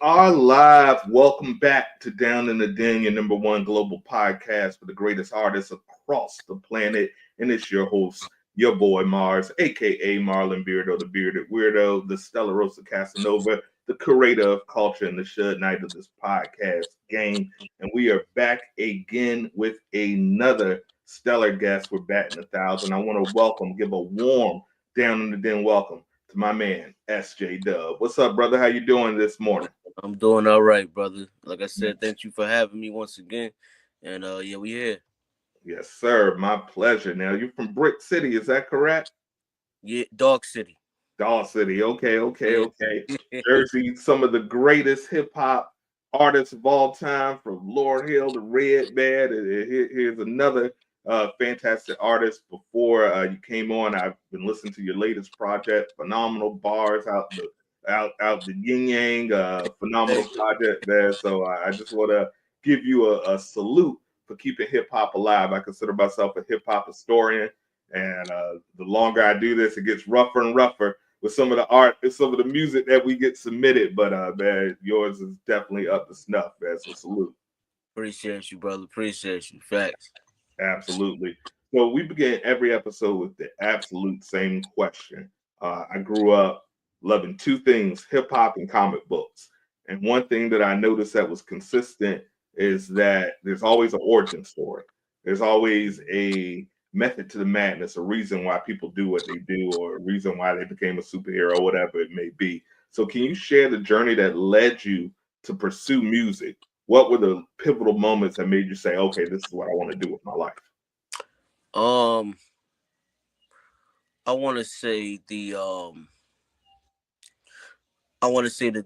are live. Welcome back to Down in the Den, your number one global podcast for the greatest artists across the planet. And it's your host, your boy Mars, aka Marlon Beardo, the Bearded Weirdo, the Stella Rosa Casanova, the curator of culture and the Shud Knight of this podcast game. And we are back again with another stellar guest. We're batting 1,000. I want to give a warm Down in the Den welcome to my man SJ Dub. What's up, brother? How you doing this morning? I'm doing all right, brother. Like I said, thank you for having me once again. And yeah, we here. Yes, sir. My pleasure. Now you're from Brick City, is that correct? Yeah, Dog City. Dawg City. Yeah. Okay. Jersey, some of the greatest hip hop artists of all time, from Lauryn Hill to Redman. And here's another fantastic artist. Before you came on, I've been listening to your latest project, phenomenal bars out the yin yang, phenomenal project there. So I just want to give you a salute for keeping hip hop alive. I consider myself a hip hop historian, and the longer I do this, it gets rougher and rougher with some of the art and some of the music that we get submitted. But man, yours is definitely up to snuff, man. So salute. Appreciate you, brother. Appreciate you. Facts. Absolutely. So we begin every episode with the absolute same question. I grew up loving two things, hip hop and comic books. And one thing that I noticed that was consistent is that there's always an origin story. There's always a method to the madness, a reason why people do what they do, or a reason why they became a superhero, whatever it may be. So, can you share the journey that led you to pursue music? What were the pivotal moments that made you say, okay, this is what I want to do with my life? Um, I want to say the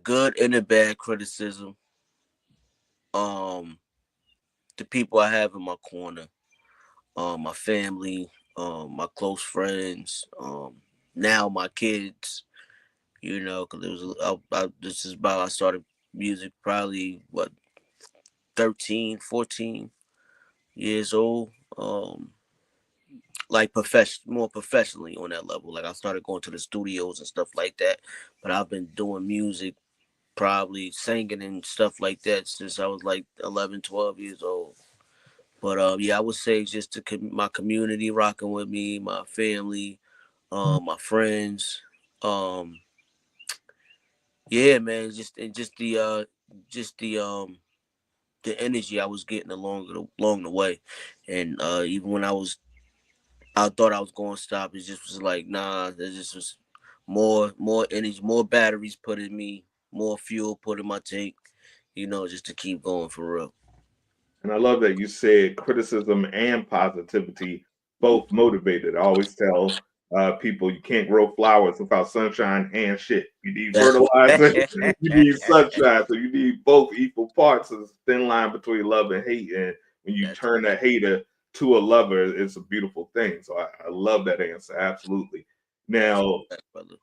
good and the bad criticism. Um, the people I have in my corner, my family, my close friends, now my kids. You know, because it was this is about I started music probably 13, 14 years old. Like more professionally on that level. Like I started going to the studios and stuff like that. But I've been doing music, probably singing and stuff like that since I was like 11, 12 years old. But yeah, I would say just my community rocking with me, my family, my friends. Um, yeah, man, just the energy I was getting along the way, and even when I thought I was going to stop. It just was like, nah. There's just was more energy, more batteries put in me, more fuel put in my tank. You know, just to keep going for real. And I love that you said criticism and positivity both motivated. I always tell people you can't grow flowers without sunshine and shit. You need That's fertilizer, you need sunshine. So you need both equal parts. There's a thin line between love and hate. And when you that's turn that hater to a lover, it's a beautiful thing. So I love that answer. Absolutely. Now, that, brother.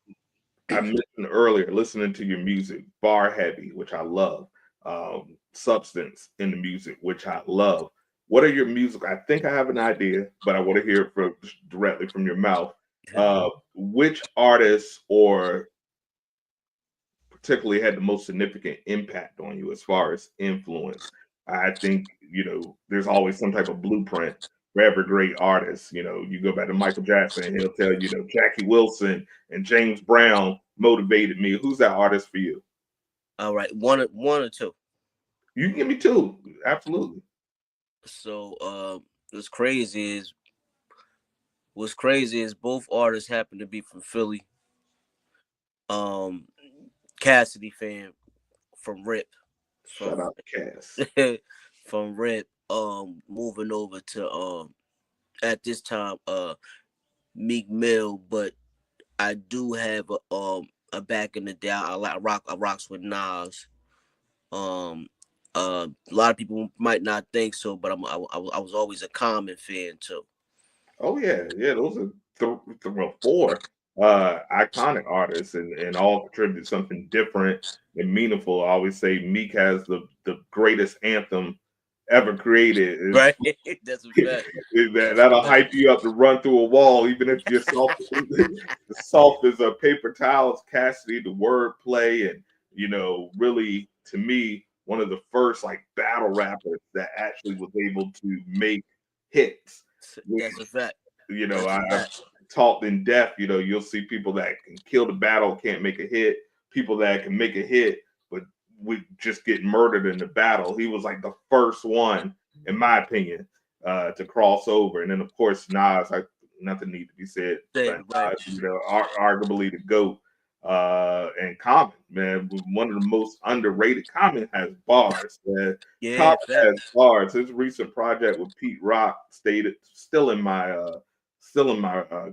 I mentioned earlier, listening to your music, bar heavy, which I love, substance in the music, which I love. What are your music? I think I have an idea, but I want to hear it directly from your mouth. Which artists or particularly had the most significant impact on you as far as influence? I think, there's always some type of blueprint for every great artist. You go back to Michael Jackson, and he'll tell you, Jackie Wilson and James Brown motivated me. Who's that artist for you? All right, one or two. You can give me two. Absolutely. So what's crazy is both artists happen to be from Philly. Um, Cassidy fan from Rip, Shout from out to Cass. from Rip. Moving over to at this time Meek Mill, but I do have a back in the day. I rocks with Nas. Um, a lot of people might not think so, but I was always a Common fan too. Oh yeah. Those are four iconic artists, and all contribute something different and meaningful. I always say Meek has the greatest anthem ever created. Right, that's a fact. That's That'll a fact. hype you up to run through a wall, even if you're soft, soft as a paper towels. Cassidy, the wordplay, and really to me, one of the first like battle rappers that actually was able to make hits. That's a fact. You know, That's a I've fact. taught in deaf, you know, you'll see people that can kill the battle, can't make a hit, people that can make a hit, but we just get murdered in the battle. He was like the first one, in my opinion, to cross over. And then of course Nas, nothing need to be said about Right. Nas, you know, arguably the GOAT. And Common, man, one of the most underrated. Common has bars, man. Yeah, Common fact. has bars. His recent project with Pete Rock stayed still in my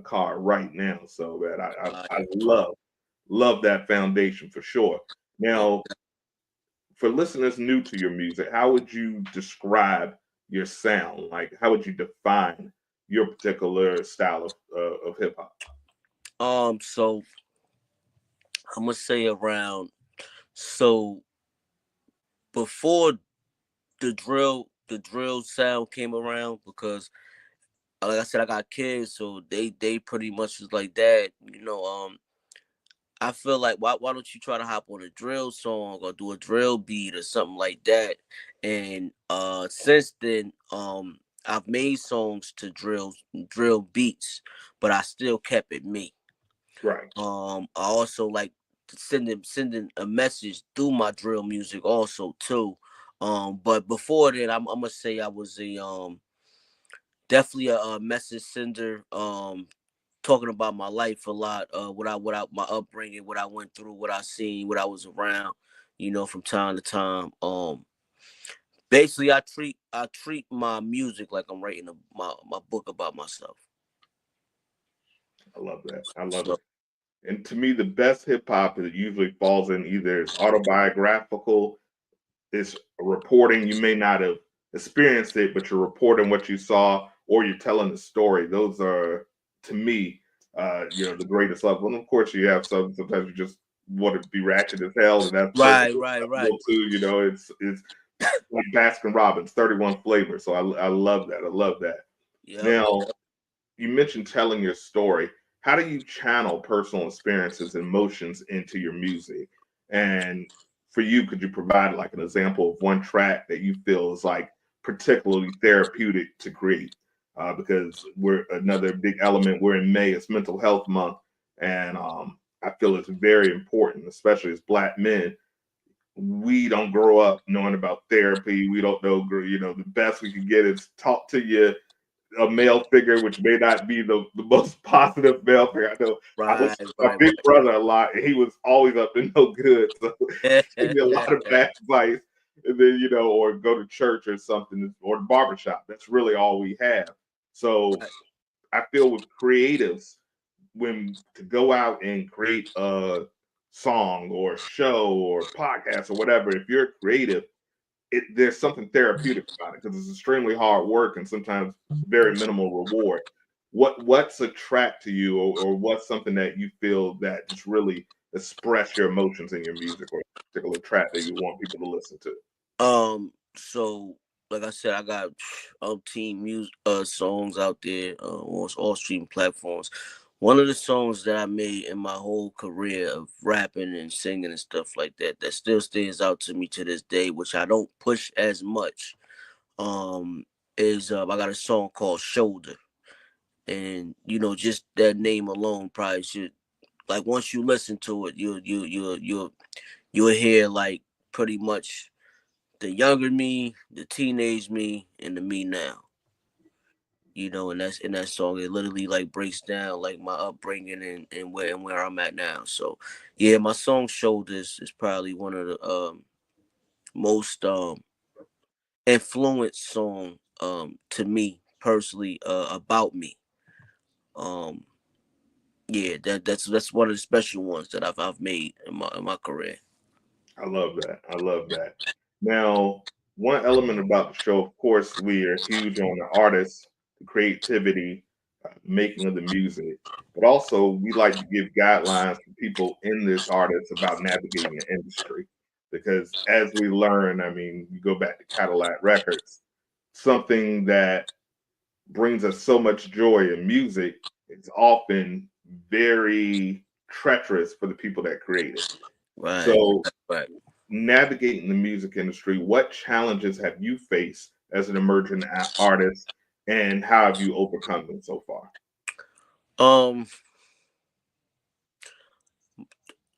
car right now. So man, I love that foundation for sure. Yeah. Now, for listeners new to your music, how would you describe your sound? Like, how would you define your particular style of hip hop? So I'm gonna say around. So before the drill sound came around, because like I said, I got kids, so they pretty much was like that. I feel like why don't you try to hop on a drill song or do a drill beat or something like that? And since then, I've made songs to drill beats, but I still kept it me. Right. I also like sending a message through my drill music also too. But before that, I'm gonna say I was a definitely a message sender. Talking about my life a lot, what I my upbringing, what I went through, what I seen, what I was around, from time to time. Basically, I treat my music like I'm writing my book about myself. I love that. I love So it. And to me, the best hip hop it usually falls in either it's autobiographical, it's reporting. You may not have experienced it, but you're reporting what you saw, or you're telling the story. Those are, to me, the greatest level. And of course, you have sometimes you just want to be ratchet as hell, and that's right, perfectly right, right. acceptable too. You know, it's like Baskin Robbins, 31 flavors. So I love that. I love that. Yep. Now, you mentioned telling your story. How do you channel personal experiences and emotions into your music? And for you, could you provide like an example of one track that you feel is like particularly therapeutic to create? Because we're another big element. We're in May. It's Mental Health Month, and I feel it's very important, especially as Black men. We don't grow up knowing about therapy. We don't know, the best we can get is talk to you a male figure, which may not be the most positive male figure. I know I Right, listen to my right, big brother a lot, and he was always up to no good. So right. give me a lot of bad advice, and then or go to church or something, or the barbershop. That's really all we have. So I feel with creatives, when to go out and create a song or a show or podcast or whatever, if you're creative, there's something therapeutic about it because it's extremely hard work and sometimes very minimal reward. What's a track to you, or what's something that you feel that just really express your emotions in your music, or a particular track that you want people to listen to? So like I said, I got team music songs out there on all streaming platforms. One of the songs that I made in my whole career of rapping and singing and stuff like that, that still stands out to me to this day, which I don't push as much, um, is I got a song called Shoulder. And just that name alone probably should, like, once you listen to it, you'll hear like pretty much the younger me, the teenage me, and the me now. And that's in that song. It literally like breaks down like my upbringing and where I'm at now. So yeah, my song "Shoulders" is probably one of the most influenced song to me personally about me. Um yeah, that's one of the special ones that I've made in my career. I love that. I love that. Now, one element about the show, of course, we are huge on the artists, the creativity, making of the music, but also we like to give guidelines to people in this artist about navigating the industry. Because as we learn, I mean, you go back to Cadillac Records, something that brings us so much joy in music, it's often very treacherous for the people that create it. Right, So right. navigating the music industry, what challenges have you faced as an emerging artist, and how have you overcome them so far? Um,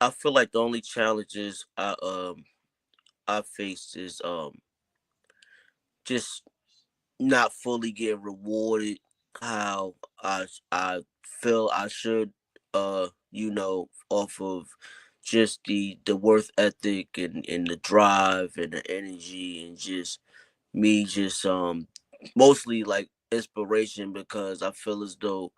I feel like the only challenges I faced is just not fully getting rewarded how I feel I should, off of just the worth ethic and the drive and the energy and just me just mostly like inspiration, because I feel as though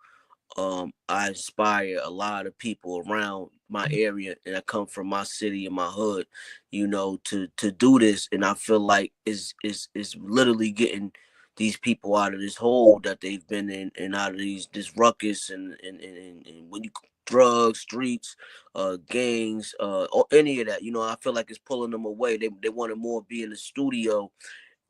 I inspire a lot of people around my area, and I come from my city and my hood, to do this. And I feel like is literally getting these people out of this hole that they've been in, and out of this ruckus and when you drugs, streets, gangs, or any of that. I feel like it's pulling them away. They want to more be in the studio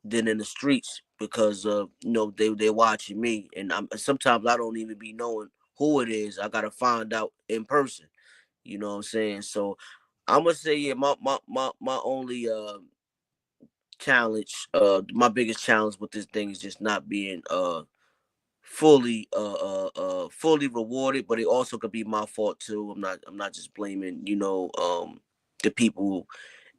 than in the streets, because they're watching me, and sometimes I don't even be knowing who it is. I gotta find out in person. You know what I'm saying? So I'm gonna say, yeah, my only challenge, my biggest challenge with this thing is just not being fully rewarded, but it also could be my fault too. I'm not just blaming the people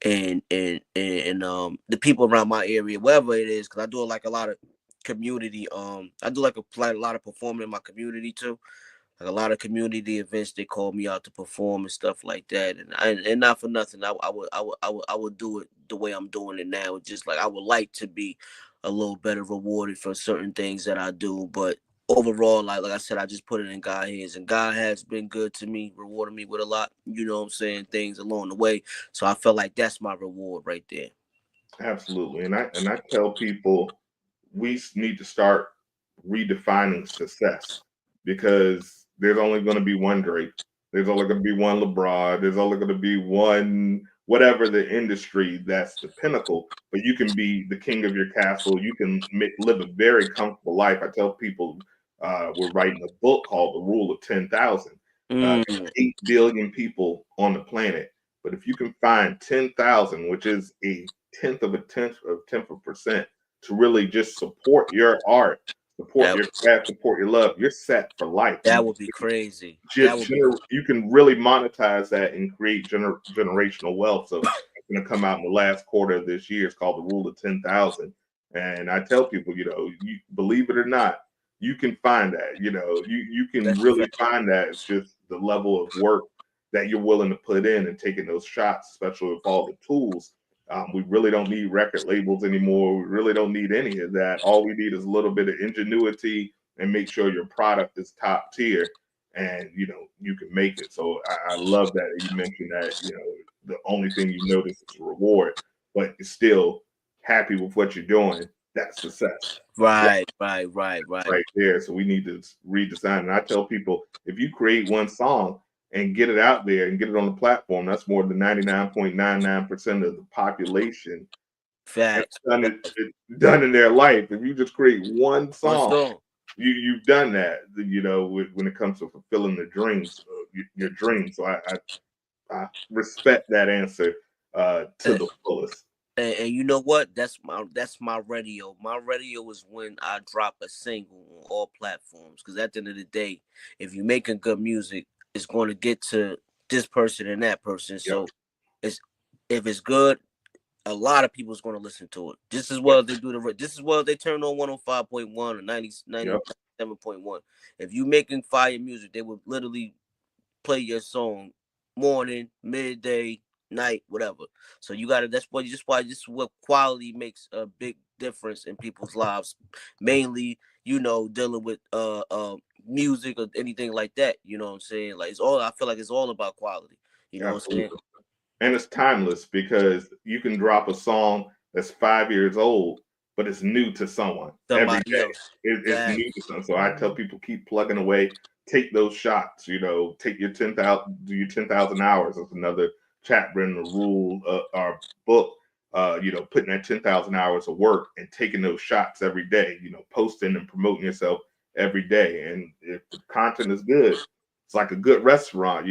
and the people around my area, wherever it is, because I do like a lot of community. I do like a lot of performing in my community too. Like a lot of community events, they call me out to perform and stuff like that. And not for nothing, I would do it the way I'm doing it now. It's just like I would like to be a little better rewarded for certain things that I do, but overall, like I said, I just put it in God's hands, and God has been good to me, rewarding me with a lot. You know what I'm saying? Things along the way. So I felt like that's my reward right there. Absolutely. And I tell people we need to start redefining success, because there's only going to be one Drake. There's only going to be one LeBron. There's only going to be one whatever the industry that's the pinnacle. But you can be the king of your castle. You can live a very comfortable life. I tell people we're writing a book called The Rule of 10,000. There's Mm, 8 billion people on the planet. But if you can find 10,000, which is a tenth of a percent, to really just support your art, support that your craft, support your love, you're set for life. that would be crazy. That would be You can really monetize that and create generational wealth. So it's going to come out in the last quarter of this year. It's called The Rule of 10,000. And I tell people, you believe it or not, you can find that. You can that's a really fact. find that. It's just the level of work that you're willing to put in and taking those shots, especially with all the tools. We really don't need record labels anymore. We really don't need any of that. All we need is a little bit of ingenuity and make sure your product is top tier, and you can make it. So I love that you mentioned that the only thing you notice is reward, but you're still happy with what you're doing. That's success. Right, right, right, right. Right there. So we need to redesign. And I tell people, if you create one song and get it out there and get it on the platform, that's more than 99.99% of the population have Facts. done in their life. If you just create one One song, song. you've done that. When it comes to fulfilling the dreams, your dreams. So I respect that answer to the fullest. And you know what? That's my radio. My radio is when I drop a single on all platforms. Because at the end of the day, if you're making good music, it's going to get to this person and that person. Yep. So it's if it's good, a lot of people's going to listen to it. Just as Yep. well as they do just as well as they turn on 105.1 or 90 Yep. 97.1. If you making fire music, they will literally play your song morning, midday, night, whatever. So you gotta that's why this is what quality makes a big difference in people's lives. Mainly, dealing with music or anything like that. You know what I'm saying? Like I feel like it's all about quality. You know what I'm saying? Absolutely. And it's timeless because you can drop a song that's 5 years old, but it's new to someone every Somebody day. else. It's That new to someone. So I tell people, keep plugging away, take those shots. Take your 10,000, do your 10,000 hours. That's another chapter in the rule our book. Putting that 10,000 hours of work and taking those shots every day. Posting and promoting yourself every day. And if the content is good, it's like a good restaurant.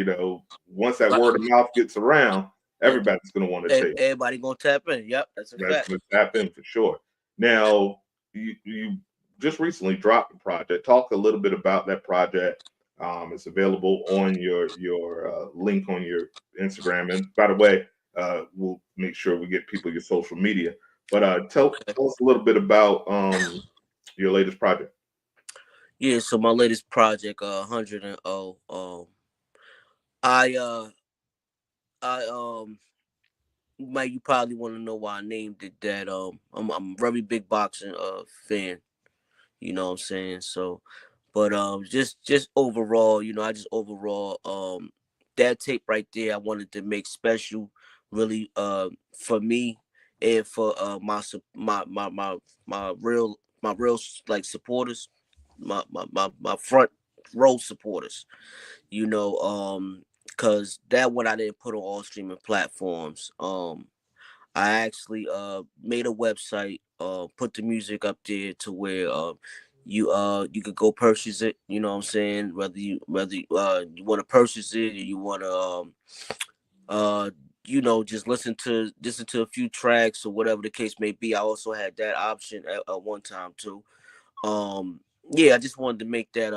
Once that right. word of mouth gets around, everybody's going to want to take. Everybody gonna tap in. Yep, that's a That's fact. going to tap in for sure. Now, you just recently dropped a project. Talk a little bit about that project. It's available on your link on your Instagram. And by the way, we'll make sure we get people your social media. But tell us a little bit about your latest project. Yeah, so my latest project, 100 and oh, I I Mike, you probably want to know why I named it that. I'm a very big boxing fan. You know what I'm saying? So, but just overall, I just overall that tape right there, I wanted to make special, really for me and for my real like supporters, my front row supporters. Cause that one I didn't put on all streaming platforms. I actually made a website, put the music up there to where you could go purchase it, you know what I'm saying? Whether you want to purchase it or you want to uh just listen to a few tracks or whatever the case may be. I also had that option at one time too. Yeah, I just wanted to make that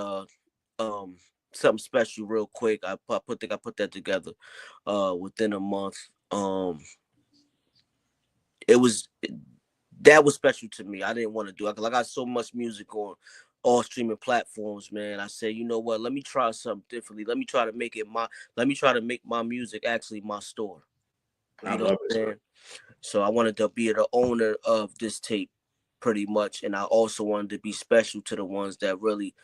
um something special real quick. I put that together within a month. It was that was special to me. I didn't want to do it. Like, I got so much music on all streaming platforms, man. I said, you know what? Let me try something differently. Let me try to make my music actually my store. I You know love what I'm it. saying? So I wanted to be the owner of this tape pretty much. And I also wanted to be special to the ones that really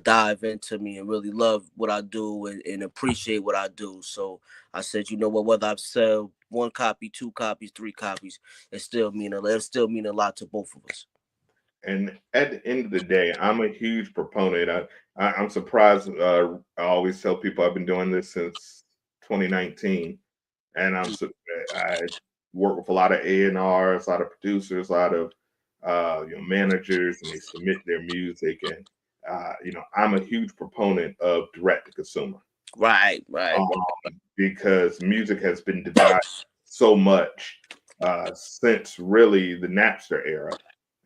dive into me and really love what I do and appreciate what I do. So I said, you know what, whether I sell one copy, two copies, three copies, it still mean a lot to both of us. And at the end of the day, I'm a huge proponent. I'm surprised. I always tell people I've been doing this since 2019, and I work with a lot of A&Rs, a lot of producers, a lot of managers, and they submit their music. And I'm a huge proponent of direct to consumer. Right, right, Because music has been divided so much since really the Napster era.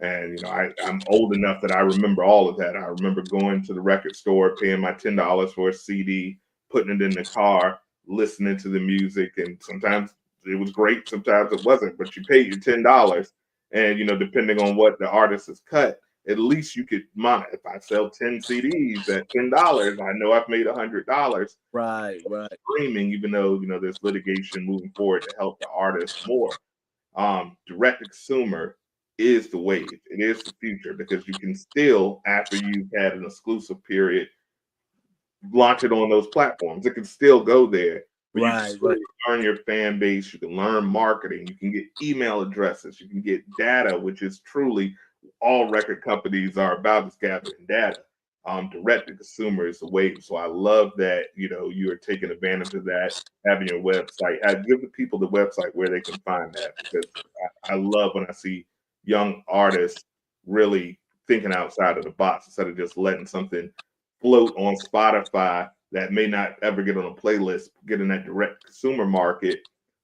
And I'm old enough that I remember all of that. I remember going to the record store, paying my $10 for a CD, putting it in the car, listening to the music, and sometimes it was great, sometimes it wasn't. But you paid your $10, and depending on what the artist has cut, at least you could monitor. If I sell 10 CDs at $10, I know I've made $100 right, right. streaming, even though there's litigation moving forward to help the artist more. Direct to consumer is the wave. It is the future because you can still, after you've had an exclusive period, launch it on those platforms. It can still go there, but you can Right, still right. learn your fan base. You can learn marketing. You can get email addresses. You can get data, which is truly all record companies are about is gathering data. Direct to consumer is the wave. So I love that you are taking advantage of that, having your website. Give the people the website where they can find that because I love when I see young artists really thinking outside of the box instead of just letting something float on Spotify that may not ever get on a playlist, get in that direct consumer market.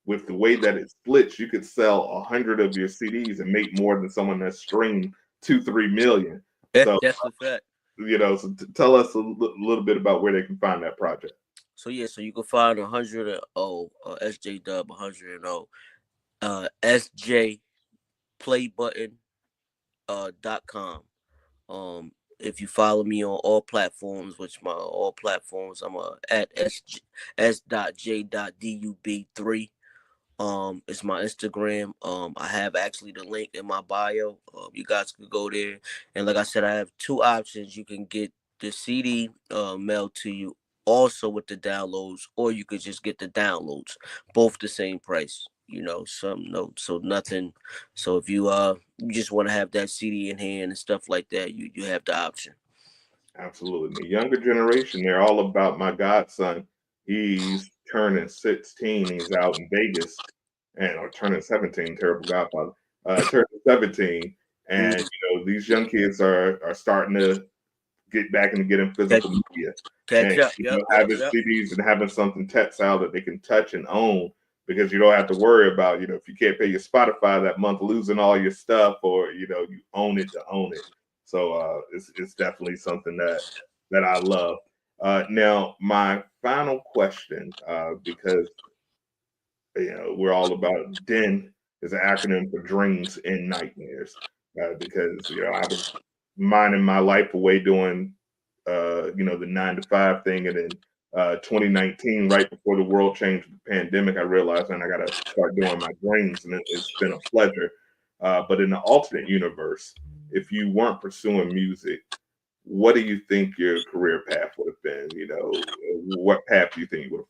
With the way that it splits, you could sell 100 of your CDs and make more than someone that's streamed 2-3 million. So, That's the fact. tell us a little bit about where they can find that project. So yeah, so you can find 100 and O, SJ Dub 100 and O, SJ Play Button .com. If you follow me on all platforms, which my all platforms, I'm at s.j.dub3. It's my Instagram. I have actually the link in my bio. You guys could go there, and like I said, I have two options. You can get the CD mailed to you, also with the downloads, or you could just get the downloads, both the same price. So nothing. So if you just want to have that CD in hand and stuff like that, you have the option. Absolutely. The younger generation, they're all about my godson. He's turning 16. He's out in Vegas or turning 17, terrible godfather. Turning 17. And these young kids are starting to get back into getting Catch, physical media catch and up. Yep, yep, having yep. CDs and having something tactile that they can touch and own because you don't have to worry about, if you can't pay your Spotify that month, losing all your stuff, or you own it to own it. So it's definitely something that I love. Now, my final question, because we're all about D.E.N is an acronym for dreams and nightmares, because I was minding my life away doing the 9 to 5 thing, and then 2019, right before the world changed with the pandemic, I realized, man, I got to start doing my dreams, and it's been a pleasure. But in the alternate universe, if you weren't pursuing music, what do you think your career path would have been? What path do you think you would have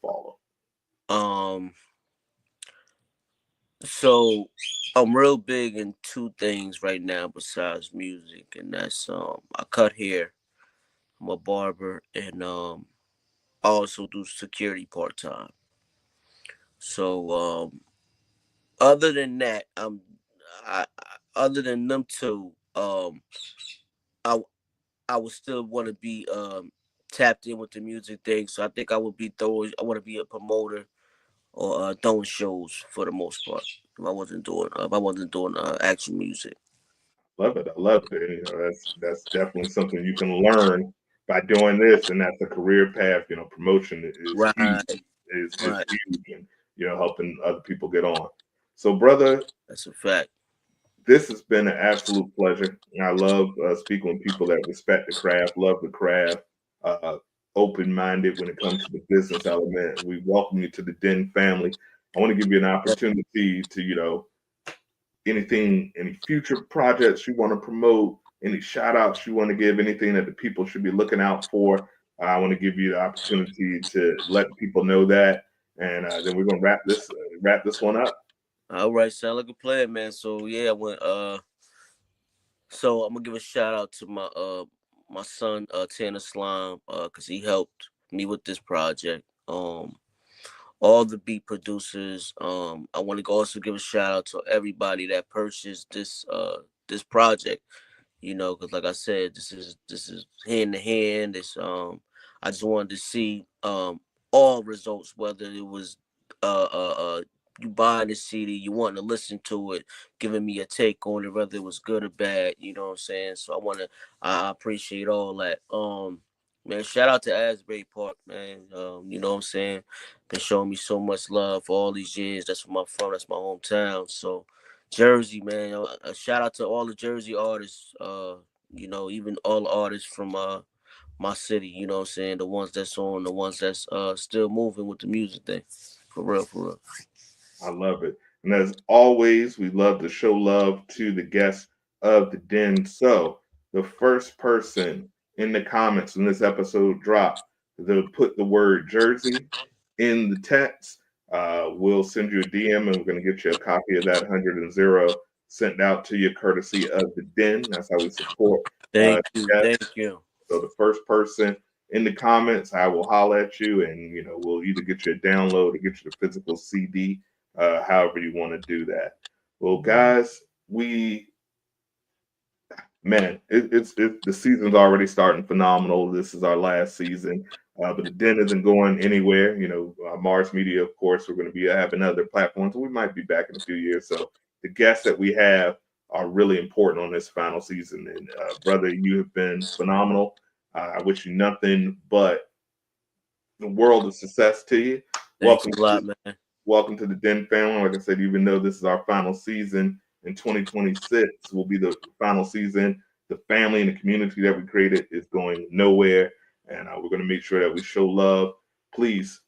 followed? So I'm real big in two things right now besides music, and that's I cut hair. I'm a barber, and I also do security part time. So other than that, other than them two, I I would still want to be tapped in with the music thing. So I think I would be throwing. I want to be a promoter or throwing shows for the most part. If I wasn't doing actual music. Love it. I love it. That's definitely something you can learn by doing this, and that's a career path. Promotion is huge. Right, Is right. huge, and helping other people get on. So, brother, That's a fact. this has been an absolute pleasure. I love speaking with people that respect the craft, love the craft, uh, open minded when it comes to the business element. We welcome you to the Den family. I want to give you an opportunity to, anything, any future projects you want to promote, any shout outs you want to give, anything that the people should be looking out for. I want to give you the opportunity to let people know that. And then we're going to wrap this one up. All right, sound like a plan, man. So yeah, I went. So I'm gonna give a shout out to my son Tanner Slime because he helped me with this project. All the beat producers. I want to also give a shout out to everybody that purchased this project. Because like I said, this is hand to hand. I just wanted to see all results, whether it was uh uh, uh you buying the CD, you wanting to listen to it, giving me a take on it, whether it was good or bad. You know what I'm saying? So I appreciate all that. Man, shout out to Asbury Park, man. You know what I'm saying? Been showing me so much love for all these years. That's where I'm from. That's my hometown. So Jersey, man. A shout out to all the Jersey artists. Even all the artists from my city. You know what I'm saying? The ones that's on, the ones that's still moving with the music thing. For real, for real. I love it. And as always, we love to show love to the guests of the Den. So the first person in the comments when this episode drops, they'll put the word Jersey in the text. We'll send you a DM, and we're going to get you a copy of that 100 sent out to you courtesy of the Den. That's how we support Thank you, guests. thank you. So the first person in the comments, I will holler at you, and we'll either get you a download or get you the physical CD, however you want to do that. Well, guys, it's the season's already starting phenomenal. This is our last season, but the Den isn't going anywhere. Mars Media, of course, we're going to be having other platforms. We might be back in a few years. So the guests that we have are really important on this final season. And brother, you have been phenomenal. I wish you nothing but the world of success to you. Thanks Welcome a lot, to man. welcome to the Den family. Like I said, even though this is our final season in 2026, will be the final season. The family and the community that we created is going nowhere, and we're going to make sure that we show love. Please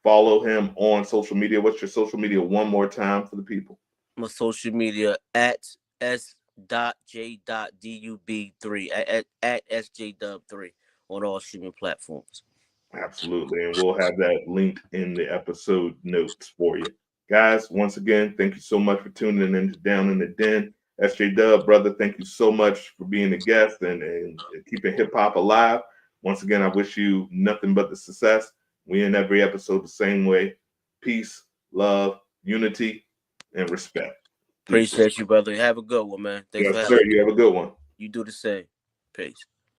follow him on social media. What's your social media one more time for the people? My social media at s.j.dub3 at sjdub3 on all streaming platforms. Absolutely. And we'll have that linked in the episode notes for you. Guys, once again, thank you so much for tuning in to Down in the Den. SJ Dub, brother, thank you so much for being a guest and keeping hip hop alive. Once again, I wish you nothing but the success. We end every episode the same way. Peace, love, unity, and respect. Deuces. Appreciate you, brother. Have a good one, man. Thanks for Yes, having sir. me. You have a good one. You do the same. Peace.